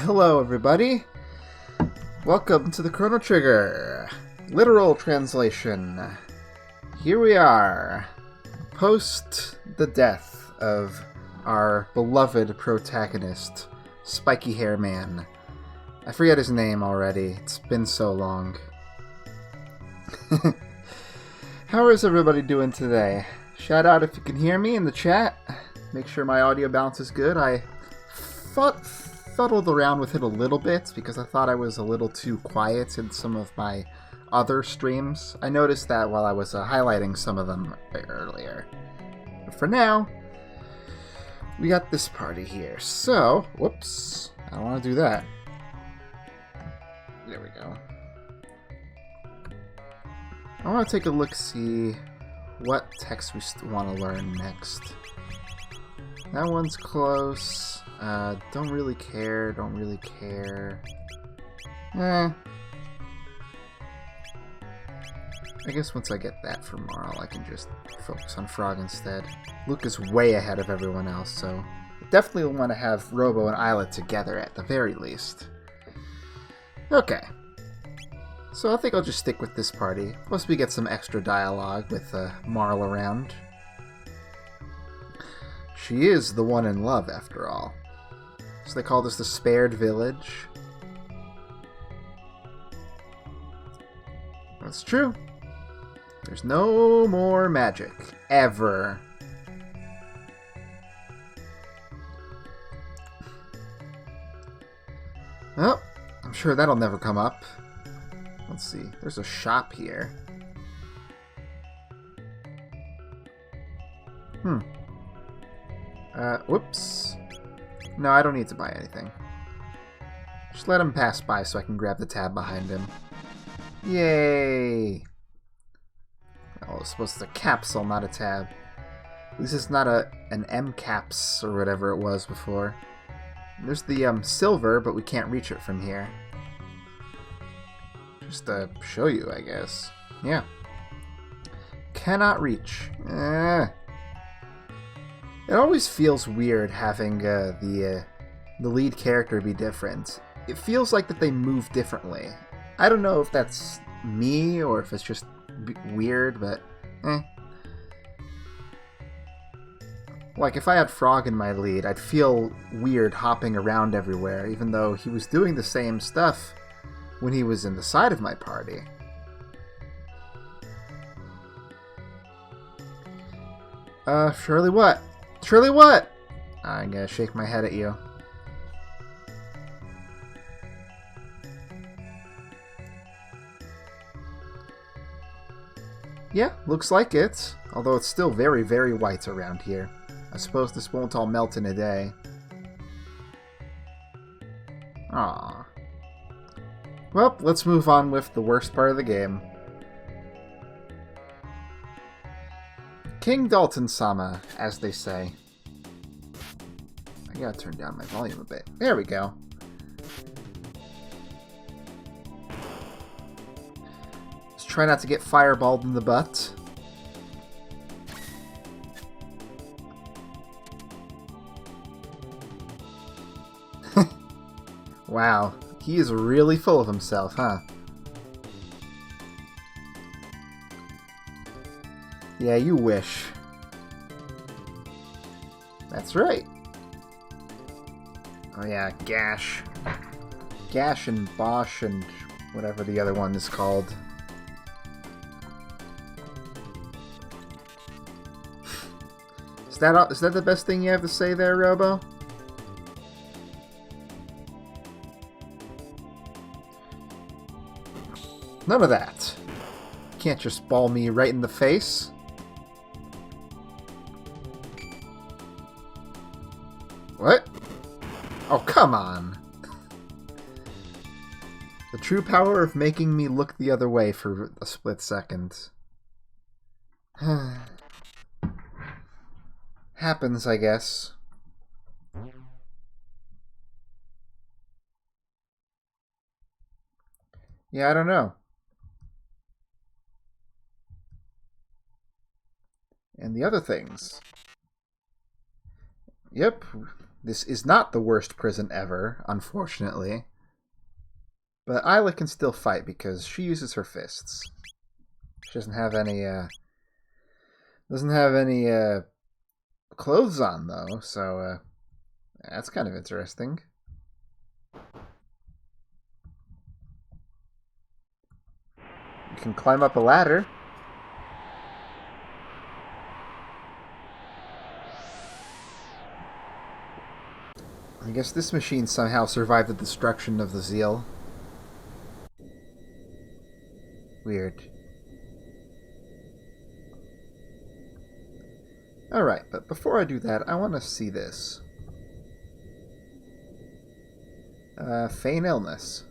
Hello, everybody. Welcome to the Chrono Trigger. Literal translation. Here we are, post the death of our beloved protagonist, Spiky Hair Man. I forget his name already. It's been so long. How is everybody doing today? Shout out if you can hear me in the chat. Make sure my audio balance is good. I fuddled around with it a little bit because I thought I was a little too quiet in some of my other streams. I noticed that while I was highlighting some of them earlier. But for now, we got this party here. So, whoops, I don't want to do that. There we go. I want to take a look, see what text we want to learn next. That one's close. Don't really care. I guess once I get that for Marl, I can just focus on Frog instead. Luke is way ahead of everyone else, so definitely want to have Robo and Isla together at the very least. Okay. So I think I'll just stick with this party. Plus we get some extra dialogue with Marl around. She is the one in love, after all. So they call this the Spared Village. That's true. There's no more magic. Ever. Oh, I'm sure that'll never come up. Let's see. There's a shop here. Whoops. No, I don't need to buy anything. Just let him pass by so I can grab the tab behind him. Yay! Oh, it's supposed to be a capsule, not a tab. At least it's not an M-caps or whatever it was before. There's the silver, but we can't reach it from here. Just to show you, I guess. Yeah. Cannot reach. It always feels weird having the lead character be different. It feels like that they move differently. I don't know if that's me or if it's just weird, but Like, if I had Frog in my lead, I'd feel weird hopping around everywhere, even though he was doing the same stuff when he was in the side of my party. Shirley what? Shirley what? I'm gonna shake my head at you. Yeah, looks like it. Although it's still very, very white around here. I suppose this won't all melt in a day. Aww. Well, let's move on with the worst part of the game. King Dalton-sama, as they say. I gotta turn down my volume a bit. There we go. Just try not to get fireballed in the butt. Wow, he is really full of himself, huh? Yeah, you wish. That's right. Oh yeah, Gash. Gash and Bosch and whatever the other one is called. Is that the best thing you have to say there, Robo? None of that. You can't just ball me right in the face. What? Oh, come on. The true power of making me look the other way for a split second. Happens, I guess. Yeah, I don't know. And the other things. Yep, This is not the worst prison ever, unfortunately. But Isla can still fight because she uses her fists. She doesn't have any, clothes on, though, so, that's kind of interesting. You can climb up a ladder. I guess this machine somehow survived the destruction of the Zeal. Weird. Alright, but before I do that, I want to see this. Feign illness.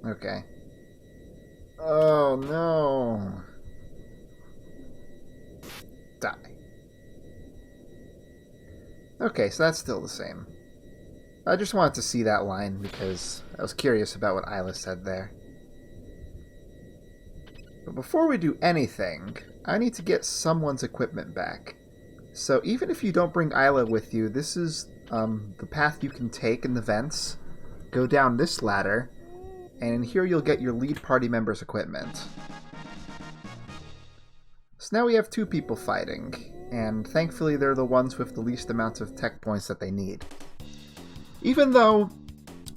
Okay. Oh no. Die. Okay, so that's still the same. I just wanted to see that line because I was curious about what Isla said there. But before we do anything, I need to get someone's equipment back. So even if you don't bring Isla with you, this is the path you can take in the vents. Go down this ladder, and in here you'll get your lead party member's equipment. So now we have 2 people fighting, and thankfully they're the ones with the least amount of tech points that they need. Even though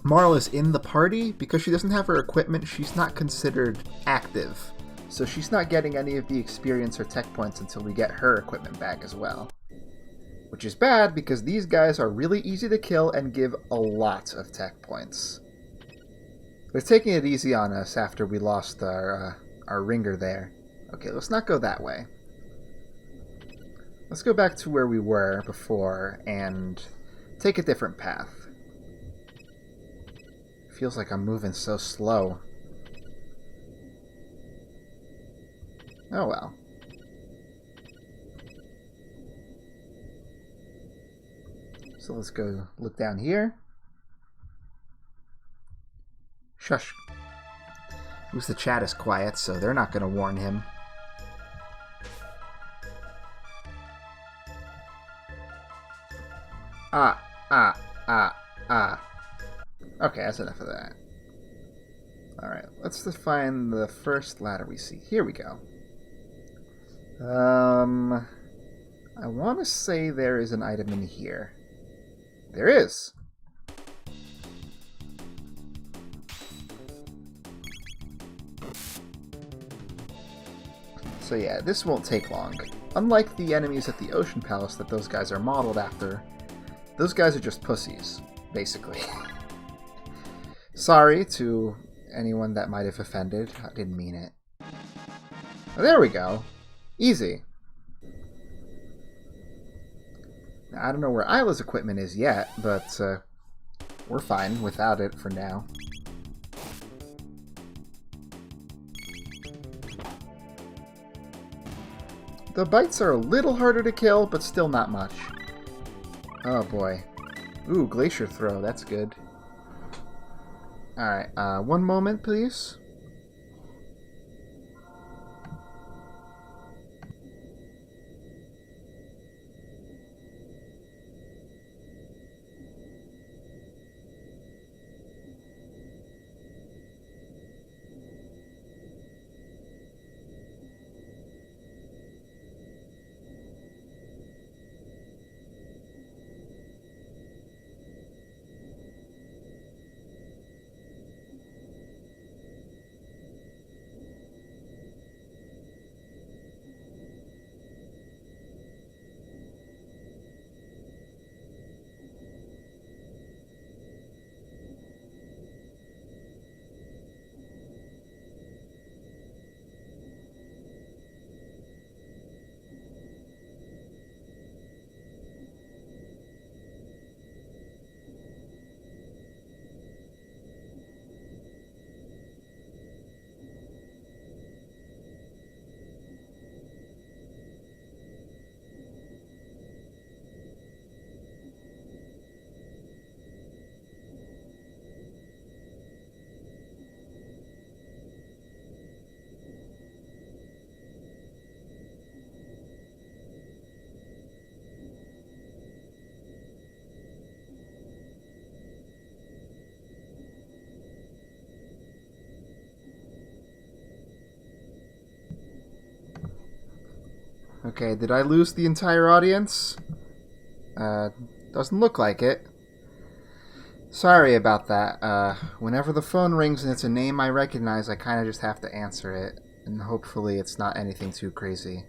Marla's in the party, because she doesn't have her equipment, she's not considered active. So she's not getting any of the experience or tech points until we get her equipment back as well. Which is bad, because these guys are really easy to kill and give a lot of tech points. They're taking it easy on us after we lost our ringer there. Okay, let's not go that way. Let's go back to where we were before and take a different path. Feels like I'm moving so slow. Oh well. So let's go look down here. Shush. At least the chat is quiet, so they're not going to warn him. Okay, that's enough of that. Alright, let's define the first ladder we see. Here we go. I want to say there is an item in here. There is! So yeah, this won't take long. Unlike the enemies at the Ocean Palace that those guys are modeled after, those guys are just pussies, basically. Sorry to anyone that might have offended. I didn't mean it. Oh, there we go. Easy. Now, I don't know where Isla's equipment is yet, but we're fine without it for now. The bites are a little harder to kill, but still not much. Oh boy. Ooh, Glacier Throw, that's good. Alright, one moment, please. Okay, did I lose the entire audience? Doesn't look like it. Sorry about that. Whenever the phone rings and it's a name I recognize, I kind of just have to answer it. And hopefully it's not anything too crazy.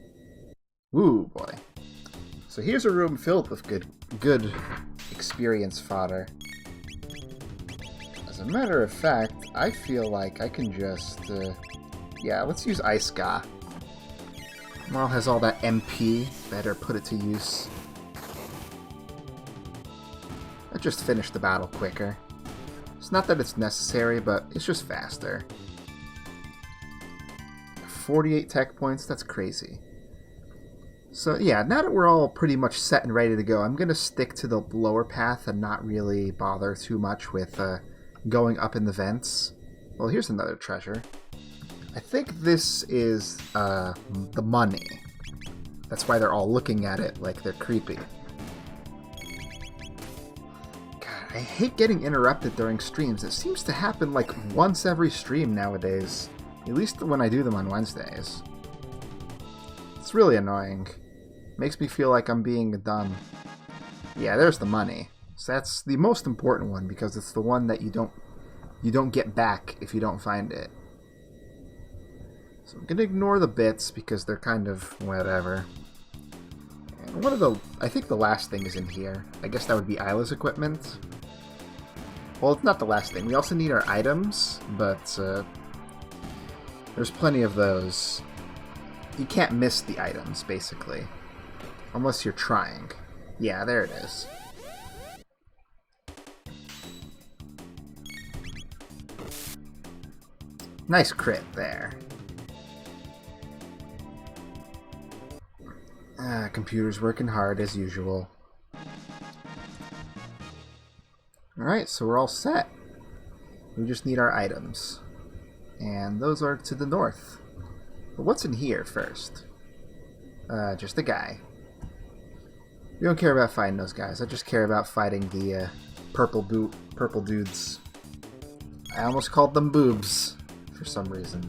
Ooh, boy. So here's a room filled with good experience fodder. As a matter of fact, I feel like I can just... yeah, let's use Ice-Ga. Marl has all that MP. Better put it to use. I just finished the battle quicker. It's not that it's necessary, but it's just faster. 48 tech points, that's crazy. So yeah, now that we're all pretty much set and ready to go, I'm going to stick to the lower path and not really bother too much with going up in the vents. Well, here's another treasure. I think this is the money. That's why they're all looking at it like they're creepy. God, I hate getting interrupted during streams. It seems to happen like once every stream nowadays. At least when I do them on Wednesdays. It's really annoying. Makes me feel like I'm being dumb. Yeah, there's the money. So that's the most important one because it's the one that you don't get back if you don't find it. So I'm gonna ignore the bits because they're kind of whatever. And I think the last thing is in here. I guess that would be Isla's equipment. Well, it's not the last thing. We also need our items, but there's plenty of those. You can't miss the items, basically. Unless you're trying. Yeah, there it is. Nice crit there. Computer's working hard as usual. Alright, so we're all set. We just need our items. And those are to the north. But what's in here first? Just a guy. We don't care about fighting those guys. I just care about fighting the purple dudes. I almost called them boobs for some reason.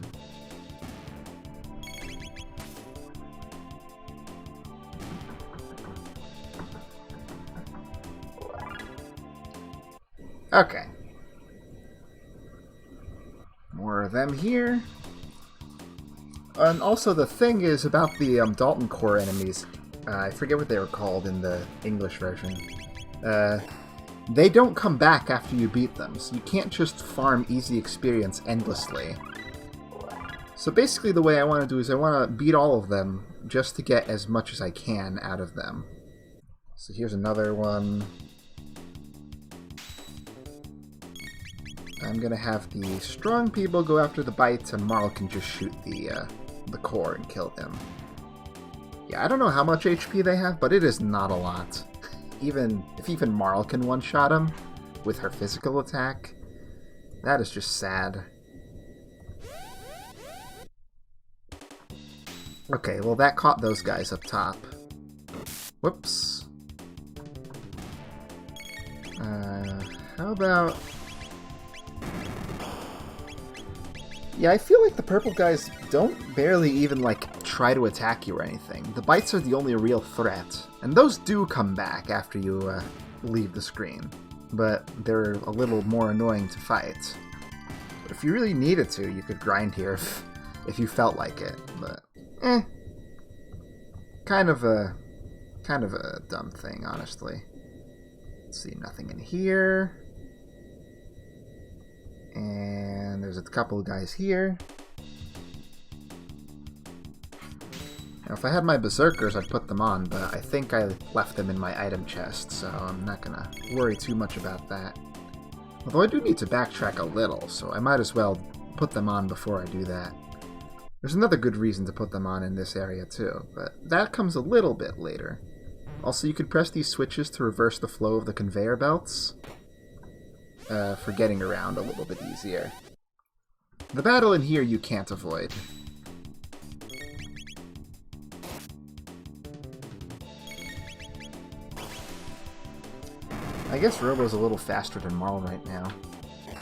Okay. More of them here. And also the thing is about the Dalton Core enemies, I forget what they were called in the English version. They don't come back after you beat them, so you can't just farm easy experience endlessly. So basically the way I want to do is I want to beat all of them just to get as much as I can out of them. So here's another one. I'm gonna have the strong people go after the bites, and Marl can just shoot the core and kill him. Yeah, I don't know how much HP they have, but it is not a lot. If even Marl can one-shot him with her physical attack, that is just sad. Okay, well that caught those guys up top. Whoops. How about... Yeah, I feel like the purple guys don't barely even, like, try to attack you or anything. The bites are the only real threat. And those do come back after you leave the screen. But they're a little more annoying to fight. But if you really needed to, you could grind here if you felt like it. But, kind of a dumb thing, honestly. Let's see, nothing in here. And there's a couple of guys here. Now, if I had my berserkers, I'd put them on, but I think I left them in my item chest, so I'm not gonna worry too much about that. Although I do need to backtrack a little, so I might as well put them on before I do that. There's another good reason to put them on in this area too, but that comes a little bit later. Also, you could press these switches to reverse the flow of the conveyor belts. For getting around a little bit easier. The battle in here you can't avoid. I guess Robo's a little faster than Marl right now.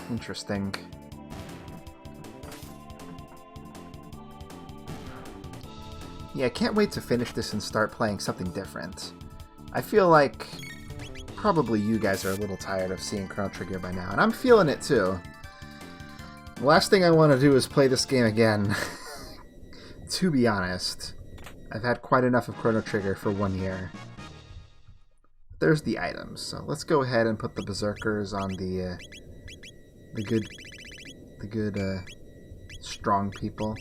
Interesting. Yeah, I can't wait to finish this and start playing something different. I feel like probably you guys are a little tired of seeing Chrono Trigger by now, and I'm feeling it too. The last thing I want to do is play this game again. To be honest, I've had quite enough of Chrono Trigger for 1 year. There's the items, so let's go ahead and put the Berserkers on the good strong people.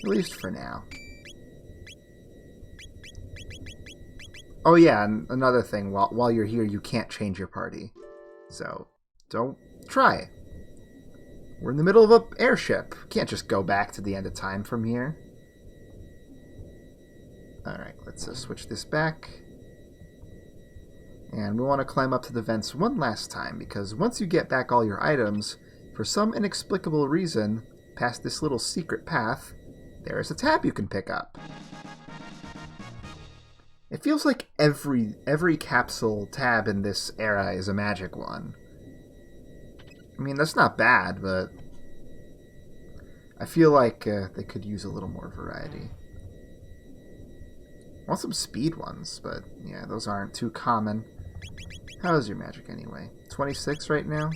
At least for now. Oh yeah, and another thing, while you're here, you can't change your party. So, don't try. We're in the middle of an airship. Can't just go back to the end of time from here. Alright, let's switch this back. And we want to climb up to the vents one last time, because once you get back all your items, for some inexplicable reason, past this little secret path, there is a tab you can pick up. It feels like every capsule tab in this era is a magic one. I mean, that's not bad, but I feel like they could use a little more variety. I want some speed ones, but yeah, those aren't too common. How is your magic anyway? 26 right now?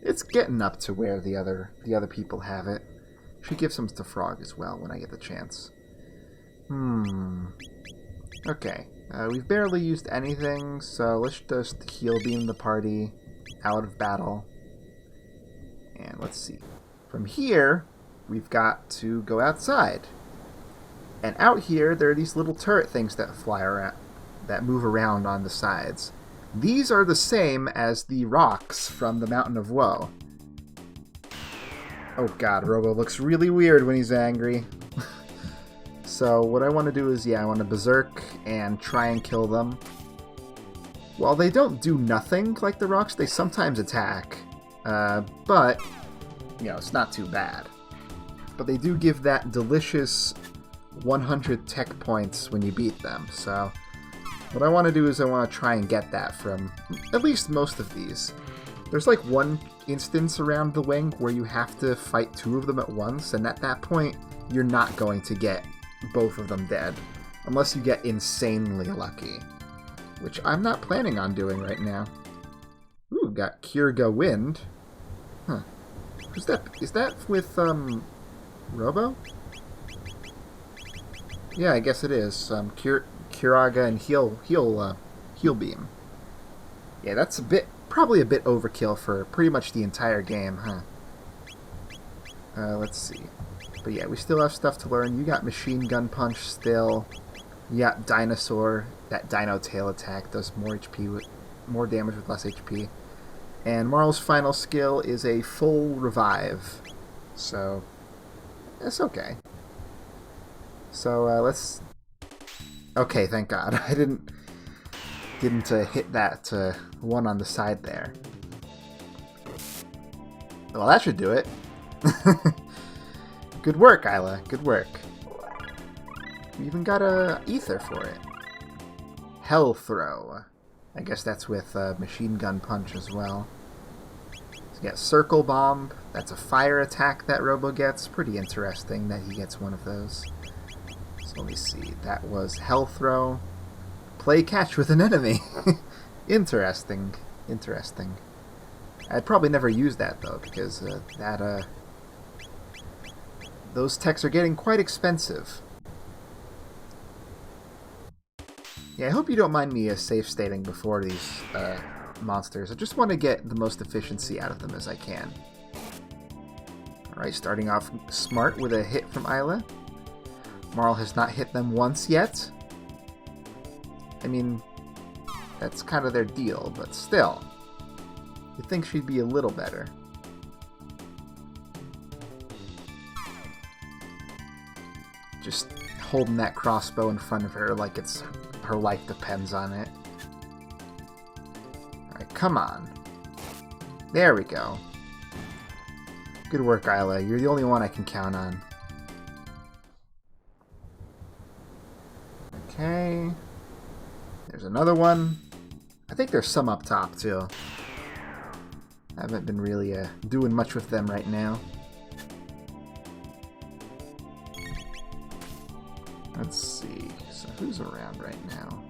It's getting up to where the other people have it. Should give some to Frog as well when I get the chance. Okay, we've barely used anything, so let's just heal beam the party out of battle. And let's see. From here, we've got to go outside. And out here, there are these little turret things that fly around, that move around on the sides. These are the same as the rocks from the Mountain of Woe. Oh god, Robo looks really weird when he's angry. So what I want to do is, yeah, I want to berserk and try and kill them. While they don't do nothing like the rocks, they sometimes attack. But, you know, it's not too bad. But they do give that delicious 100 tech points when you beat them, so what I want to do is I want to try and get that from at least most of these. There's like one instance around the wing where you have to fight 2 of them at once, and at that point, you're not going to get both of them dead, unless you get insanely lucky, which I'm not planning on doing right now. Ooh, got Kirga Wind. Huh. Who's that? Is that with, Robo? Yeah, I guess it is. Kiraga and Heal Beam. Yeah, that's probably a bit overkill for pretty much the entire game, huh? Let's see. But yeah, we still have stuff to learn. You got Machine Gun Punch still. You got Dinosaur. That Dino Tail attack does more damage with less HP. And Marl's final skill is a full revive. So, that's okay. So, let's... Okay, thank God. I didn't hit that one on the side there. Well, that should do it. Good work, Isla. Good work. We even got a ether for it. Hell Throw. I guess that's with Machine Gun Punch as well. So you got Circle Bomb. That's a fire attack that Robo gets. Pretty interesting that he gets one of those. So let me see. That was Hell Throw. Play catch with an enemy. Interesting. Interesting. I'd probably never use that though, because those techs are getting quite expensive. Yeah, I hope you don't mind me safe stating before these monsters. I just want to get the most efficiency out of them as I can. Alright, starting off smart with a hit from Isla. Marl has not hit them once yet. I mean, that's kind of their deal, but still. You'd think she'd be a little better. Just holding that crossbow in front of her like it's her life depends on it. Alright, come on. There we go. Good work, Isla. You're the only one I can count on. Okay. There's another one. I think there's some up top, too. I haven't been really doing much with them right now. Let's see. So who's around right now?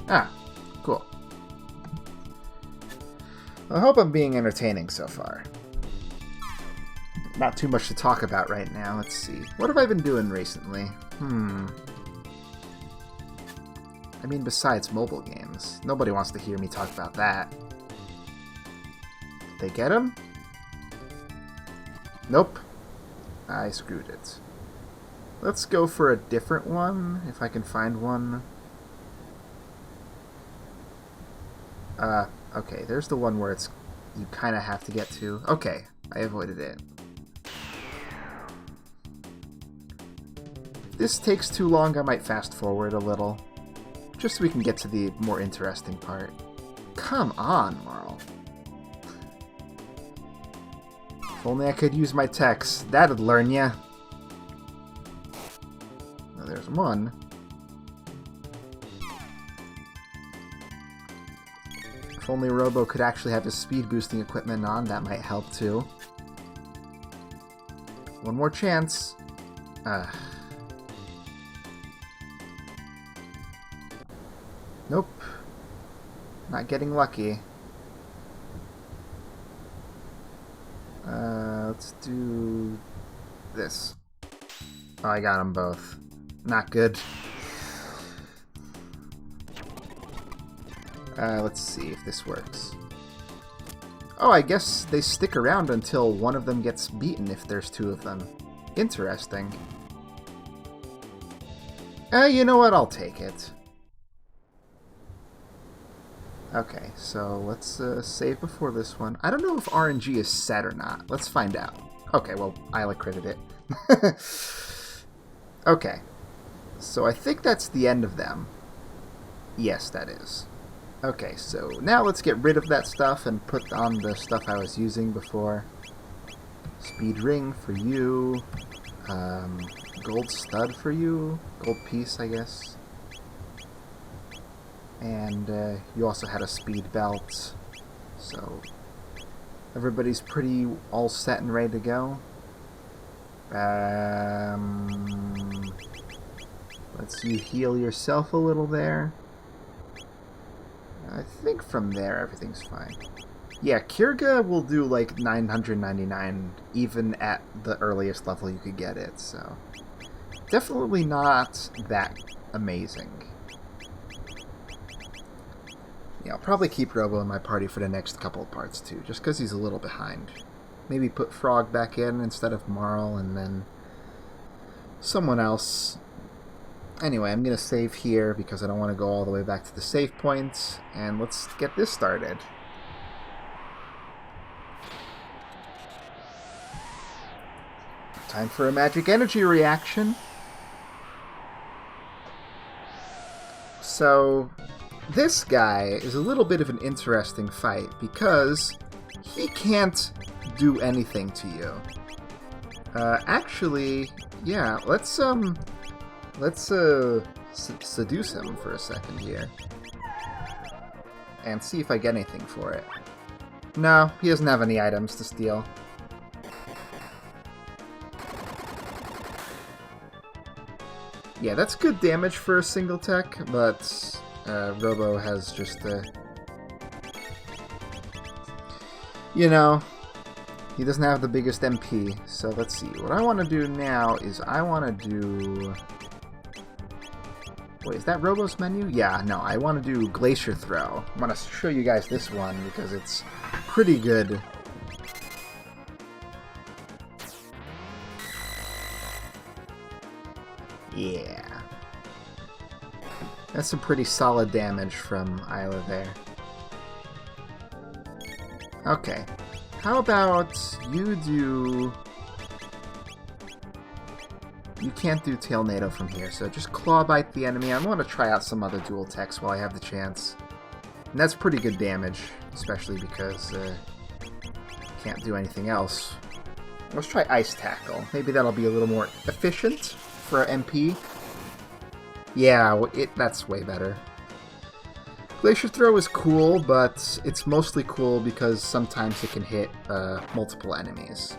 Ah, cool. I hope I'm being entertaining so far. Not too much to talk about right now. Let's see. What have I been doing recently? I mean, besides mobile games. Nobody wants to hear me talk about that. They get him? Nope. I screwed it. Let's go for a different one, if I can find one. Okay, there's the one where it's you kind of have to get to. Okay, I avoided it. If this takes too long, I might fast forward a little. Just so we can get to the more interesting part. Come on, Marl. If only I could use my text. That'd learn ya. Well, there's one. If only Robo could actually have his speed boosting equipment on, that might help too. One more chance. Nope. Not getting lucky. Let's do this. Oh, I got them both. Not good. Let's see if this works. Oh, I guess they stick around until one of them gets beaten if there's two of them. Interesting. You know what? I'll take it. Okay, so let's save before this one. I don't know if RNG is set or not. Let's find out. Okay, well, Isla critted it. Okay. So I think that's the end of them. Yes, that is. Okay, so now let's get rid of that stuff and put on the stuff I was using before. Speed ring for you. Gold stud for you. Gold piece, I guess. And you also had a speed belt. So everybody's pretty all set and ready to go. Let's you heal yourself a little there. I think from there everything's fine. Yeah, Kirga will do like 999 even at the earliest level you could get it, so definitely not that amazing. Yeah, I'll probably keep Robo in my party for the next couple of parts too, just because he's a little behind. Maybe put Frog back in instead of Marl, and then someone else. Anyway, I'm going to save here because I don't want to go all the way back to the save points, and let's get this started. Time for a magic energy reaction. So this guy is a little bit of an interesting fight because he can't do anything to you. Actually, yeah, let's seduce him for a second here and see if I get anything for it. No, he doesn't have any items to steal. Yeah, that's good damage for a single tech, but Robo has just you know, he doesn't have the biggest MP. So let's see. What I want to do now is I want to do... Wait, is that Robo's menu? Yeah, no, I want to do Glacier Throw. I want to show you guys this one because it's pretty good. Yeah. That's some pretty solid damage from Isla there. Okay. How about you do... You can't do Tailnado from here, so just Claw Bite the enemy. I want to try out some other dual techs while I have the chance. And that's pretty good damage, especially because can't do anything else. Let's try Ice Tackle. Maybe that'll be a little more efficient for MP. Yeah, that's way better. Glacier Throw is cool, but it's mostly cool because sometimes it can hit multiple enemies.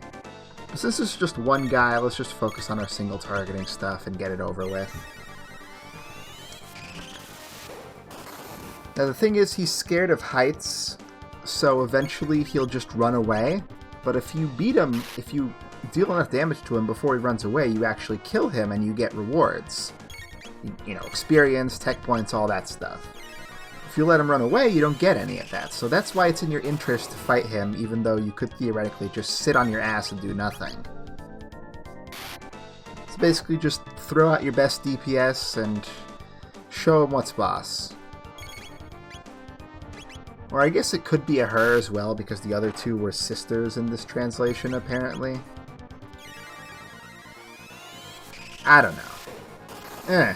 Since it's just one guy, let's just focus on our single targeting stuff and get it over with. Now the thing is, he's scared of heights, so eventually he'll just run away. But if you beat him, if you deal enough damage to him before he runs away, you actually kill him and you get rewards. You know, experience, tech points, all that stuff. If you let him run away, you don't get any of that. So that's why it's in your interest to fight him, even though you could theoretically just sit on your ass and do nothing. So basically just throw out your best DPS and show him what's boss. Or I guess it could be a her as well, because the other two were sisters in this translation, apparently. I don't know.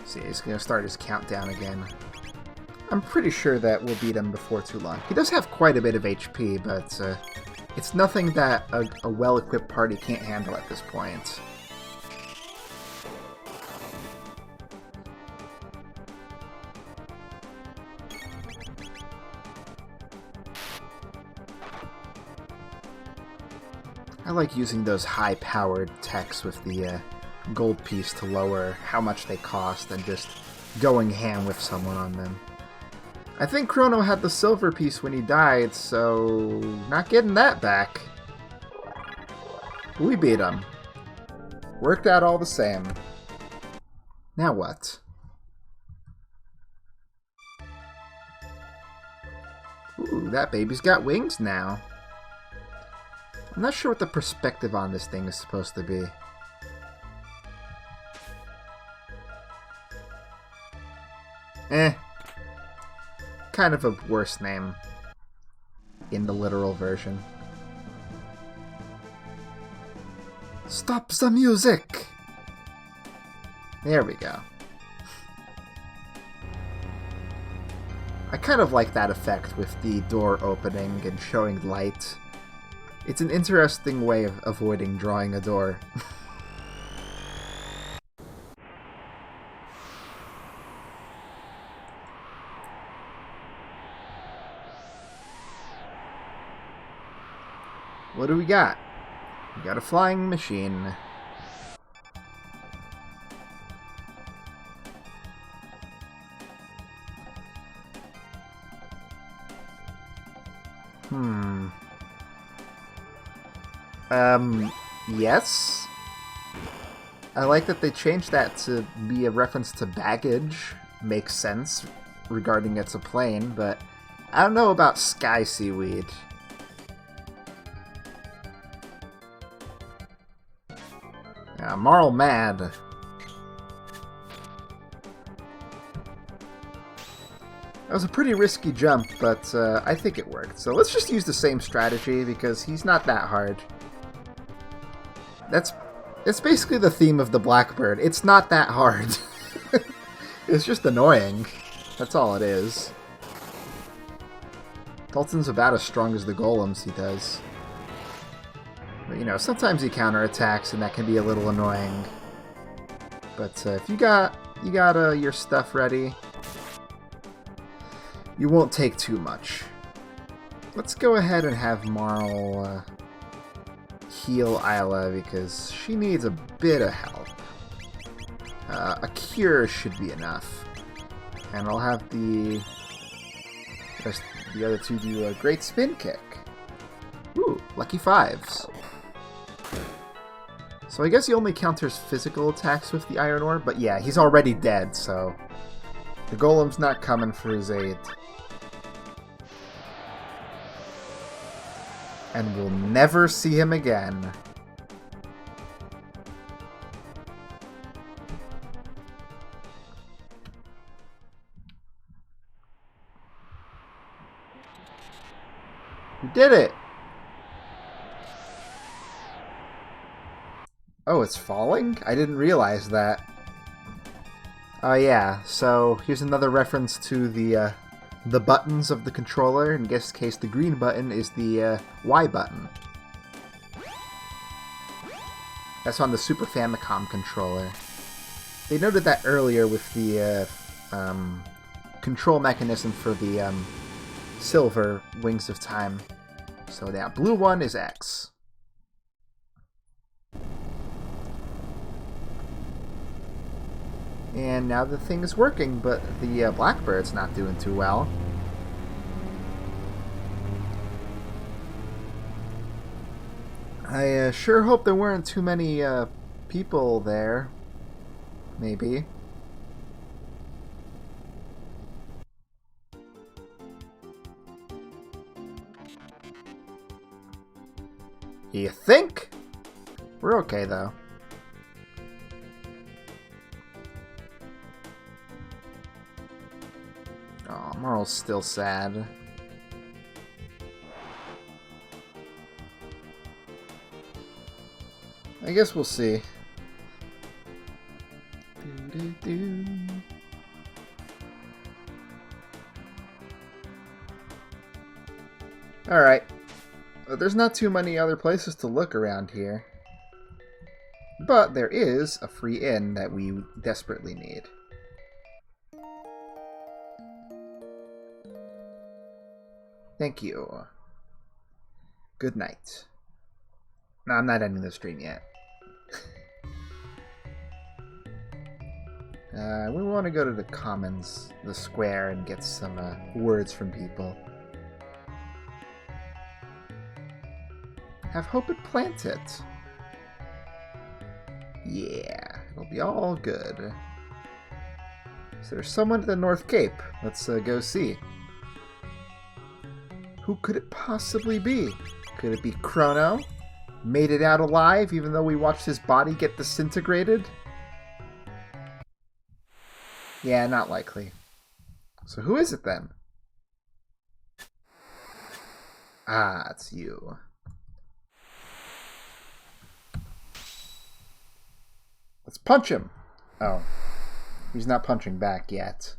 See, he's going to start his countdown again. I'm pretty sure that we'll beat him before too long. He does have quite a bit of HP, but it's nothing that a well-equipped party can't handle at this point. I like using those high-powered techs with the gold piece to lower how much they cost and just going ham with someone on them. I think Chrono had the silver piece when he died, so not getting that back. We beat him. Worked out all the same. Now what? Ooh, that baby's got wings now. I'm not sure what the perspective on this thing is supposed to be. Kind of a worse name in the literal version. Stop the music! There we go. I kind of like that effect with the door opening and showing light. It's an interesting way of avoiding drawing a door. What do we got? We got a flying machine. Yes? I like that they changed that to be a reference to baggage. Makes sense regarding it's a plane, but I don't know about sky seaweed. Marl mad. That was a pretty risky jump, but I think it worked. So let's just use the same strategy, because he's not that hard. It's basically the theme of the Blackbird. It's not that hard. It's just annoying. That's all it is. Dalton's about as strong as the golems he does. But, you know, sometimes he counterattacks, and that can be a little annoying. But if you got your stuff ready, you won't take too much. Let's go ahead and have Marl heal Isla, because she needs a bit of help. A cure should be enough. And I'll have the other two do a great spin kick. Ooh, lucky fives. So I guess he only counters physical attacks with the Iron Ore, but yeah, he's already dead, so the golem's not coming for his aid. And we'll never see him again. We did it! Oh, it's falling? I didn't realize that. Oh yeah, so here's another reference to the buttons of the controller. In this case, the green button is the Y button. That's on the Super Famicom controller. They noted that earlier with the control mechanism for the Silver Wings of Time. So that blue one is X. And now the thing is working, but the Blackbird's not doing too well. I sure hope there weren't too many people there. Maybe. You think? We're okay, though. Oh, Marl's still sad. I guess we'll see. Alright. There's not too many other places to look around here. But there is a free inn that we desperately need. Thank you. Good night. No, I'm not ending the stream yet. We want to go to the Commons, the square, and get some words from people. Have hope it planted. Yeah, it'll be all good. So there's someone at the North Cape. Let's go see. Who could it possibly be? Could it be Chrono? Made it out alive even though we watched his body get disintegrated? Yeah, not likely. So who is it then? Ah, it's you. Let's punch him. Oh. He's not punching back yet.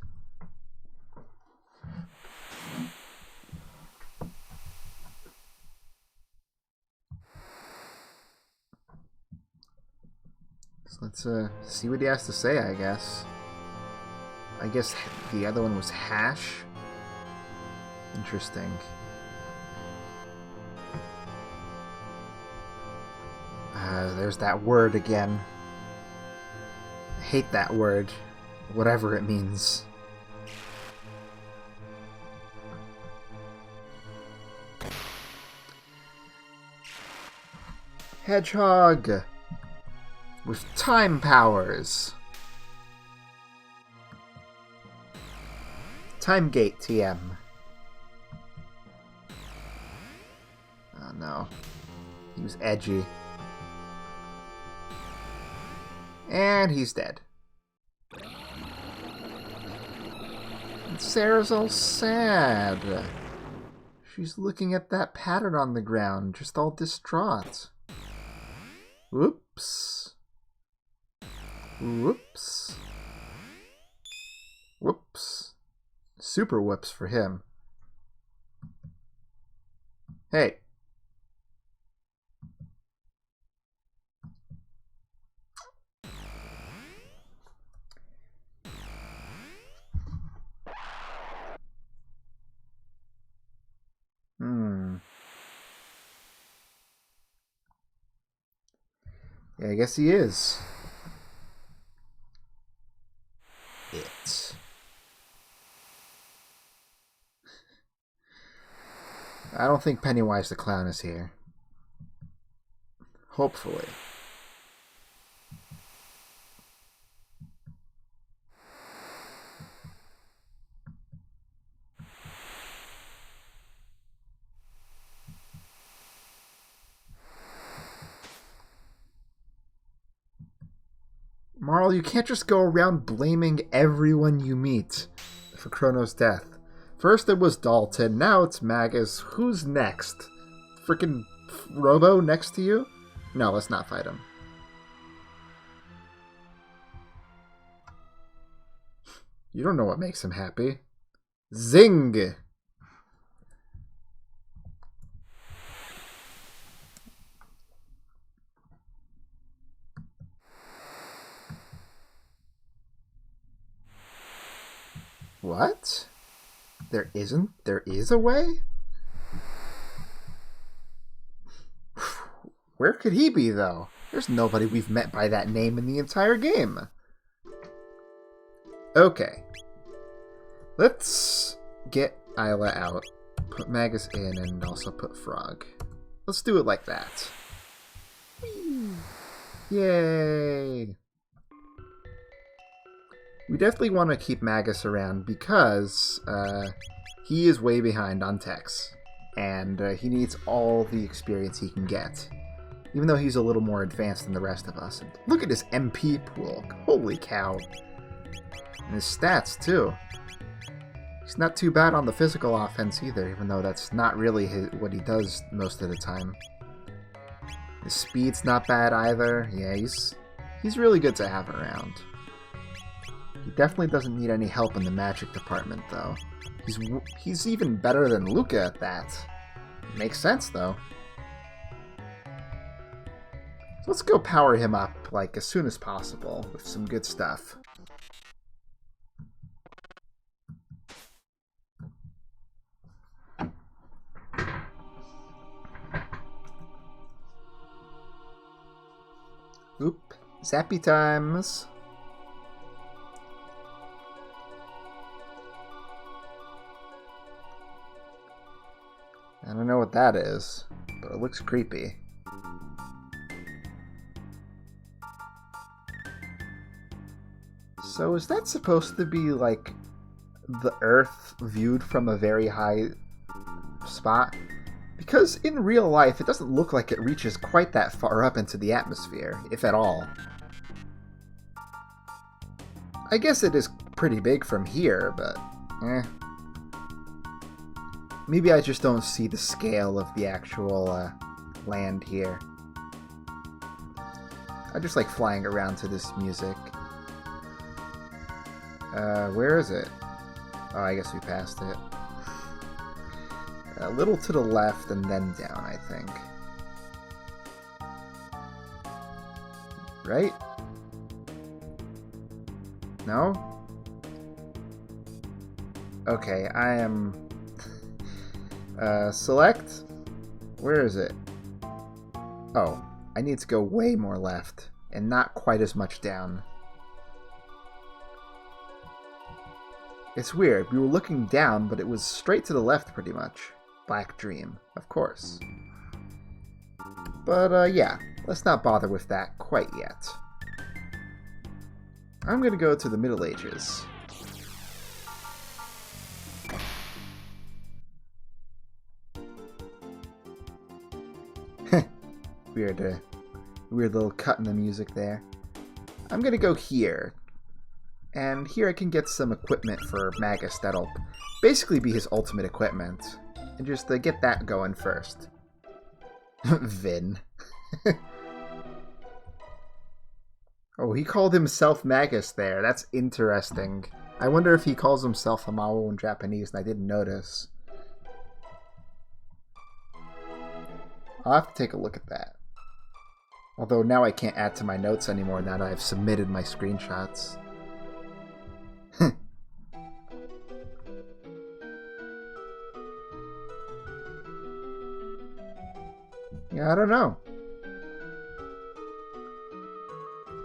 So let's see what he has to say, I guess. I guess the other one was hash. Interesting. There's that word again. I hate that word. Whatever it means. Hedgehog! With time powers! Time Gate TM. Oh no. He was edgy. And he's dead. And Sarah's all sad. She's looking at that pattern on the ground, just all distraught. Whoops. Whoops. Whoops. Super whoops for him. Hey. Yeah, I guess he is. I don't think Pennywise the Clown is here. Hopefully. Marl, you can't just go around blaming everyone you meet for Chrono's death. First it was Dalton, now it's Magus. Who's next? Frickin' Robo next to you? No, let's not fight him. You don't know what makes him happy. Zing! What? There is a way? Where could he be, though? There's nobody we've met by that name in the entire game. Okay. Let's get Isla out, put Magus in, and also put Frog. Let's do it like that. Whee! Yay! We definitely want to keep Magus around because he is way behind on Tex, and he needs all the experience he can get, even though he's a little more advanced than the rest of us. And look at his MP pool. Holy cow. And his stats, too. He's not too bad on the physical offense either, even though that's not really what he does most of the time. His speed's not bad either. Yeah, he's really good to have around. He definitely doesn't need any help in the magic department, though. He's even better than Luca at that. Makes sense, though. So let's go power him up, like, as soon as possible with some good stuff. Oop. Zappy times. I don't know what that is, but it looks creepy. So is that supposed to be like the Earth viewed from a very high spot? Because in real life, it doesn't look like it reaches quite that far up into the atmosphere, if at all. I guess it is pretty big from here, but eh. Maybe I just don't see the scale of the actual land here. I just like flying around to this music. Where is it? Oh, I guess we passed it. A little to the left and then down, I think. Right? No? Okay, I am... select? Where is it? Oh, I need to go way more left, and not quite as much down. It's weird, we were looking down, but it was straight to the left pretty much. Black Dream, of course. But, yeah, let's not bother with that quite yet. I'm gonna go to the Middle Ages. Weird little cut in the music there. I'm gonna go here. And here I can get some equipment for Magus that'll basically be his ultimate equipment. And just get that going first. Vin. Oh, he called himself Magus there. That's interesting. I wonder if he calls himself Hamao in Japanese and I didn't notice. I'll have to take a look at that. Although now I can't add to my notes anymore now that I've submitted my screenshots. Yeah, I don't know.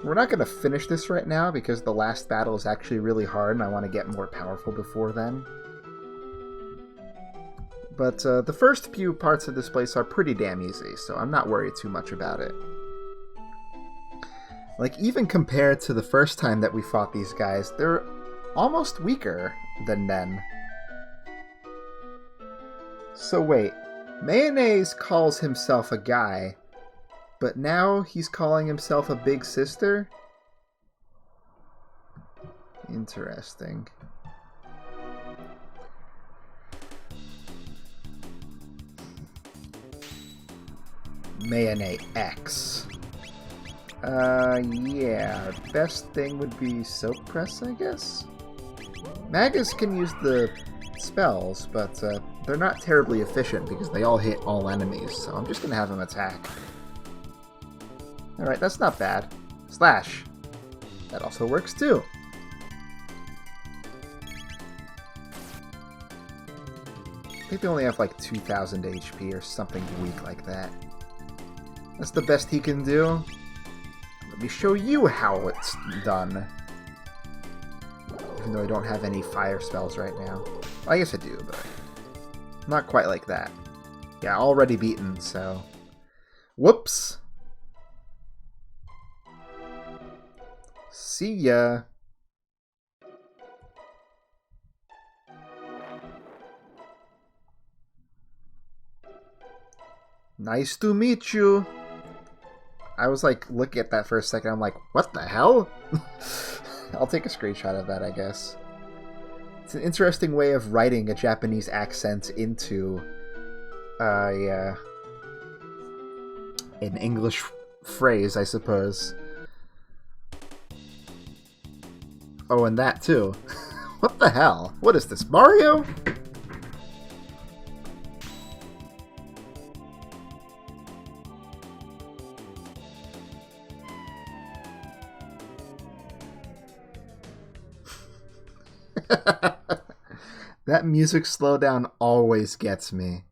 We're not going to finish this right now because the last battle is actually really hard and I want to get more powerful before then. But the first few parts of this place are pretty damn easy, so I'm not worried too much about it. Like, even compared to the first time that we fought these guys, they're almost weaker than then. So wait, Mayonnaise calls himself a guy, but now he's calling himself a big sister? Interesting. Mayonnaise X. Yeah, best thing would be Soap Press, I guess? Magus can use the spells, but they're not terribly efficient because they all hit all enemies, so I'm just gonna have him attack. Alright, that's not bad. Slash. That also works too. I think they only have like 2,000 HP or something weak like that. That's the best he can do. Let me show you how it's done. Even though I don't have any fire spells right now. Well, I guess I do, but not quite like that. Yeah, already beaten, so... Whoops! See ya! Nice to meet you! I was like, looking at that for a second, I'm like, what the hell? I'll take a screenshot of that, I guess. It's an interesting way of writing a Japanese accent into, yeah, an English phrase, I suppose. Oh, and that too. What the hell? What is this, Mario? That music slowdown always gets me.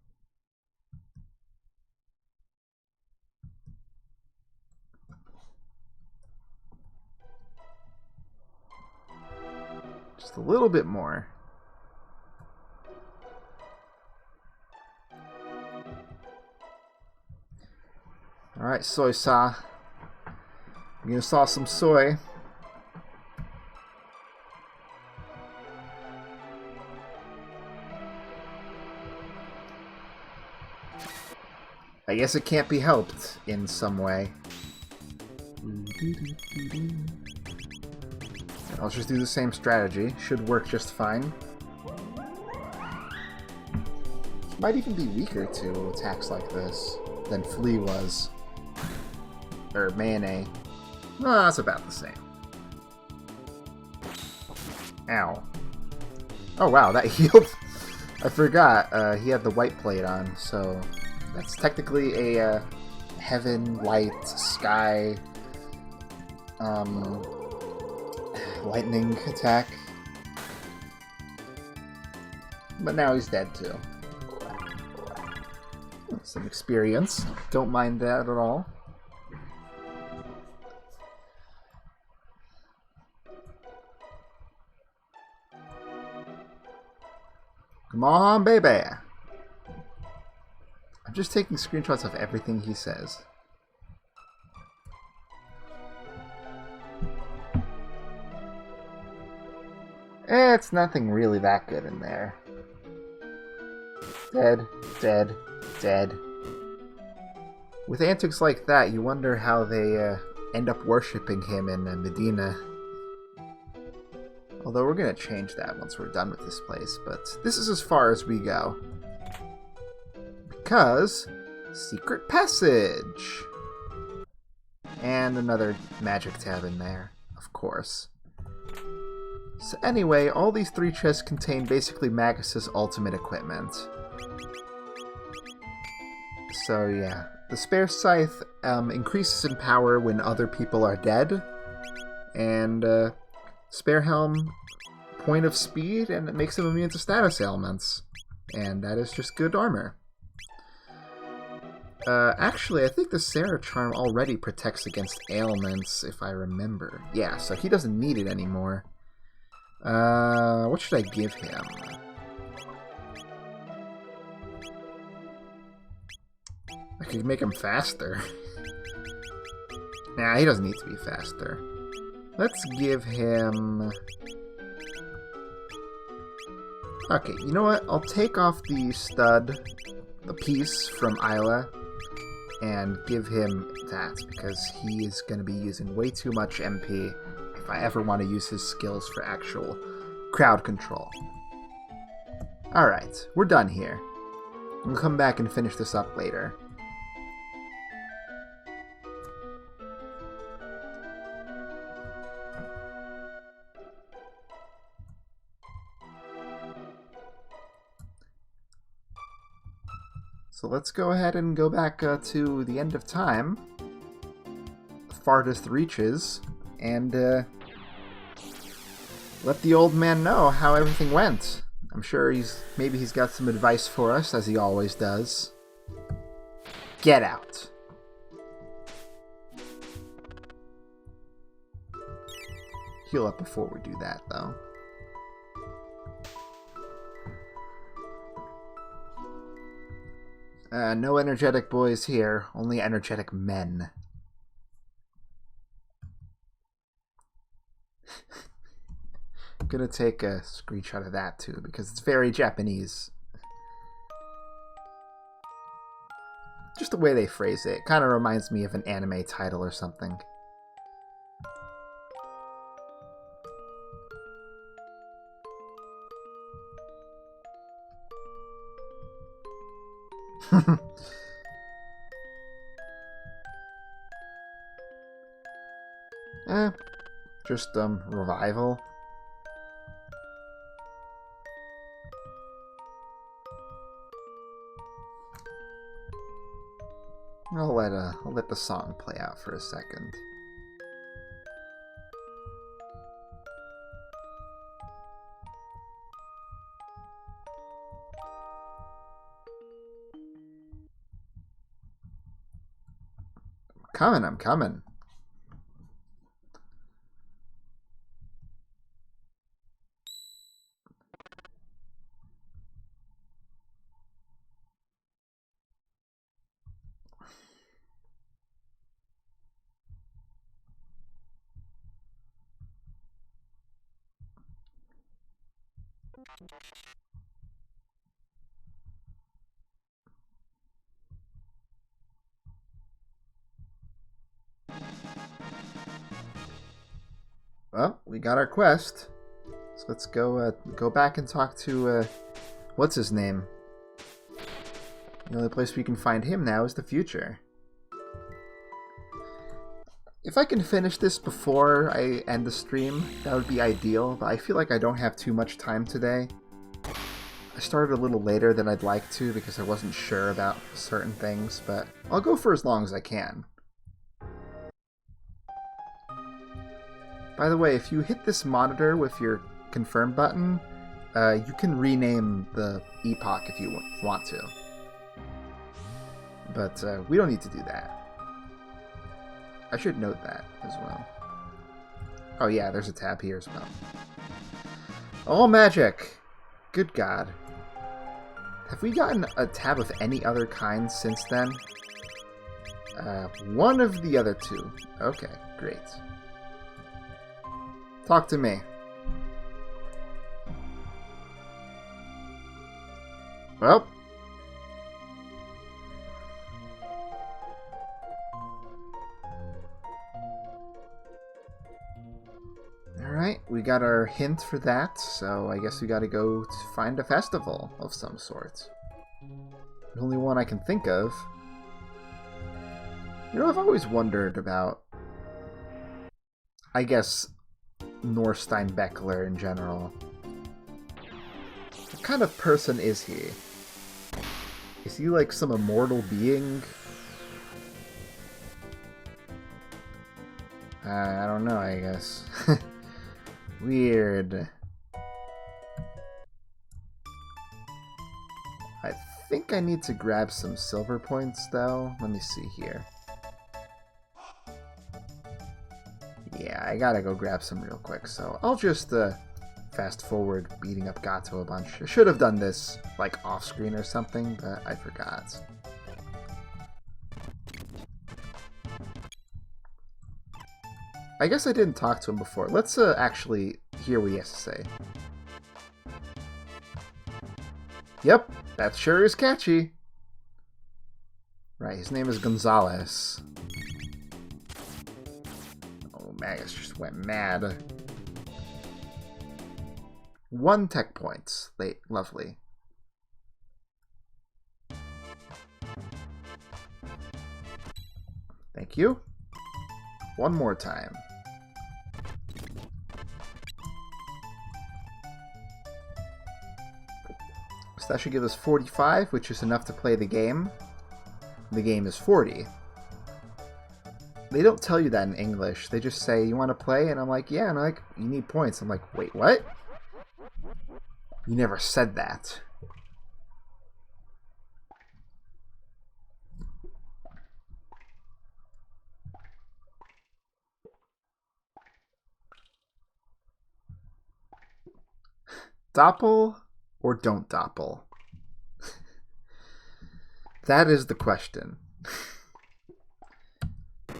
Just a little bit more. Alright, soy saw. You're gonna saw some soy. I guess it can't be helped in some way. I'll just do the same strategy. Should work just fine. Might even be weaker to attacks like this than Flea was. Or Mayonnaise. No, that's about the same. Ow. Oh wow, that healed. I forgot, he had the white plate on, so... That's technically a heaven, light, sky, lightning attack. But now he's dead too. Some experience. Don't mind that at all. Come on, baby! I'm just taking screenshots of everything he says. It's nothing really that good in there. Dead, dead, dead. With antics like that, you wonder how they end up worshipping him in Medina. Although we're going to change that once we're done with this place, but this is as far as we go. Because secret passage! And another magic tab in there, of course. So anyway, all these 3 chests contain basically Magus's ultimate equipment. So yeah, the Spare Scythe increases in power when other people are dead. And Spare Helm, point of speed, and it makes him immune to status ailments. And that is just good armor. Actually, I think the Sarah Charm already protects against ailments, if I remember. Yeah, so he doesn't need it anymore. What should I give him? I could make him faster. Nah, he doesn't need to be faster. Let's give him... Okay, you know what? I'll take off the stud, the piece from Isla, and give him that, because he is going to be using way too much MP if I ever want to use his skills for actual crowd control. Alright, we're done here. We'll come back and finish this up later. So let's go ahead and go back to the end of time, the farthest reaches, and let the old man know how everything went. I'm sure maybe he's got some advice for us, as he always does. Get out. heal up before we do that, though. No energetic boys here, only energetic men. I'm gonna take a screenshot of that too, because it's very Japanese. Just the way they phrase it kind of reminds me of an anime title or something. Just revival. I'll let the song play out for a second. I'm coming. Well, we got our quest. So let's go back and talk to what's his name? The only place we can find him now is the future. If I can finish this before I end the stream, that would be ideal, but I feel like I don't have too much time today. I started a little later than I'd like to because I wasn't sure about certain things, but I'll go for as long as I can. By the way, if you hit this monitor with your confirm button, you can rename the epoch if you want to. But we don't need to do that. I should note that as well. Oh yeah, there's a tab here as well. All magic! Good God. Have we gotten a tab of any other kind since then? One of the other two. Okay, great. Talk to me. Well. Alright, we got our hint for that, so I guess we gotta go to find a festival of some sort. The only one I can think of. You know, I've always wondered about, I guess, Norstein Beckler in general. What kind of person is he? Is he like some immortal being? I don't know, I guess. Weird. I think I need to grab some silver points, though. Let me see here. Yeah, I gotta go grab some real quick, so I'll just fast forward beating up Gato a bunch. I should have done this, like, off-screen or something, but I forgot. I guess I didn't talk to him before. Let's actually hear what he has to say. Yep, that sure is catchy. Right, his name is Gonzalez. Oh, Magus just went mad. 1 tech point. Lovely. Thank you. One more time. So that should give us 45, which is enough to play the game. The game is 40. They don't tell you that in English. They just say, you want to play? And I'm like, yeah. And I'm like, you need points. I'm like, wait, what? You never said that. Doppel or don't doppel? That is the question.